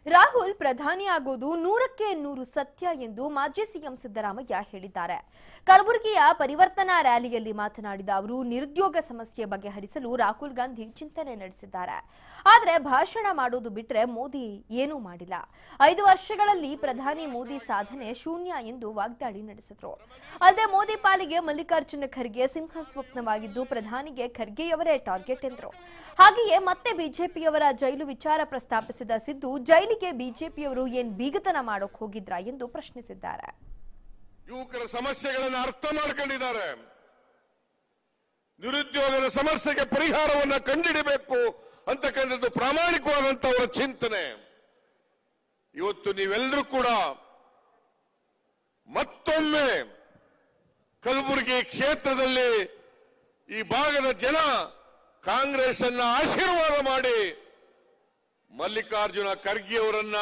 ರಾಹುಲ್ ಪ್ರಧಾನಿ ಆಗೋದು 100ಕ್ಕೆ 100 ಸತ್ಯ ಎಂದು ಮಾಜಿ ಸಿಎಂ ಸಿದ್ದರಾಮಯ್ಯ ಹೇಳಿದ್ದಾರೆ. ಕಲಬುರಗಿಯ ಪರಿವರ್ತನಾ ರ್ಯಾಲಿಯಲ್ಲಿ ಮಾತನಾಡಿದ ಅವರು ನಿರುದ್ಯೋಗ ಸಮಸ್ಯೆ ಬಗೆಹರಿಸಲು ರಾಹುಲ್ ಗಾಂಧಿ ಚಿಂತನೆ ನಡೆಸಿದ್ದಾರೆ. ಆದರೆ ಭಾಷಣ ಮಾಡೋದು ಬಿಟ್ಟರೆ ಮೋದಿ ಏನೂ ಮಾಡಿಲ್ಲ. 5 ವರ್ಷಗಳಲ್ಲಿ ಪ್ರಧಾನಿ ಮೋದಿ ಸಾಧನೆ ಶೂನ್ಯ ಎಂದು ವಾಗ್ದಾಳಿ ನಡೆಸಿದರು. ಅಲ್ಲದೆ ಮೋದಿ ಪಾಲಿಗೆ ಮಲ್ಲಿಕಾರ್ಜುನ ಖರ್ಗೆ ಸಿಂಹ ಸ್ವಪ್ನವಾಗಿದ್ದು ಪ್ರಧಾನಿಗೆ ಖರ್ಗೆಯವರೇ ಟಾರ್ಗೆಟ್ ಎಂದರು. ಹಾಗೆಯೇ ಮತ್ತೆ ಬಿಜೆಪಿಯವರ ಜೈಲು ವಿಚಾರ ಪ್ರಸ್ತಾಪಿಸಿದ ಸಿದ್ದು ಜೈಲಿಗೆ ಬಿಜೆಪಿಯವರು ಏನ್ ಬೀಗತನ ಮಾಡೋಕೆ ಹೋಗಿದ್ರಾ ಎಂದು ಪ್ರಶ್ನಿಸಿದ್ದಾರೆ. ಯುವಕರ ಸಮಸ್ಯೆಗಳನ್ನು ಅರ್ಥ ಮಾಡಿಕೊಂಡಿದ್ದಾರೆ. ನಿರುದ್ಯೋಗದ ಸಮಸ್ಯೆಗೆ ಪರಿಹಾರವನ್ನು ಕಂಡುಹಿಡಬೇಕು ಅಂತಕ್ಕಂಥದ್ದು ಪ್ರಾಮಾಣಿಕವಾದಂತಹ ಅವರ ಚಿಂತನೆ. ಇವತ್ತು ನೀವೆಲ್ಲರೂ ಕೂಡ ಮತ್ತೊಮ್ಮೆ ಕಲಬುರಗಿ ಕ್ಷೇತ್ರದಲ್ಲಿ ಈ ಭಾಗದ ಜನ ಕಾಂಗ್ರೆಸ್ ಅನ್ನ ಆಶೀರ್ವಾದ ಮಾಡಿ ಮಲ್ಲಿಕಾರ್ಜುನ ಖರ್ಗೆ ಅವರನ್ನ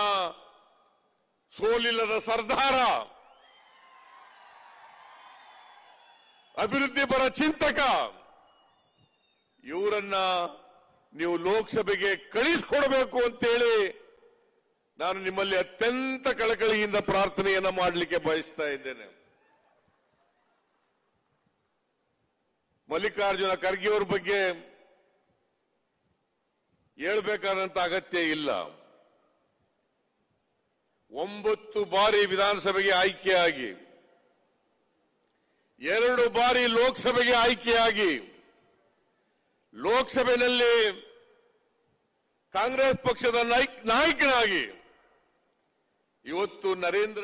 ಸೋಲಿಲ್ಲದ ಸರ್ದಾರ, ಅಭಿವೃದ್ಧಿ ಪರ ಚಿಂತಕ, ಇವರನ್ನ ನೀವು ಲೋಕಸಭೆಗೆ ಕಳಿಸಿಕೊಡಬೇಕು ಅಂತೇಳಿ ನಾನು ನಿಮ್ಮಲ್ಲಿ ಅತ್ಯಂತ ಕಳಕಳಿಯಿಂದ ಪ್ರಾರ್ಥನೆಯನ್ನ ಮಾಡಲಿಕ್ಕೆ ಬಯಸ್ತಾ ಇದ್ದೇನೆ. ಮಲ್ಲಿಕಾರ್ಜುನ ಖರ್ಗೆ ಅವರ ಬಗ್ಗೆ ಹೇಳಬೇಕಾದಂತ ಅಗತ್ಯ ಇಲ್ಲ. 9 ಬಾರಿ ವಿಧಾನಸಭೆಗೆ ಆಯ್ಕೆಯಾಗಿ 2 ಬಾರಿ ಲೋಕಸಭೆಗೆ ಆಯ್ಕೆಯಾಗಿ ಲೋಕಸಭೆಯಲ್ಲಿ ಕಾಂಗ್ರೆಸ್ ಪಕ್ಷದ ನಾಯಕನಾಗಿ ಇವತ್ತು ನರೇಂದ್ರ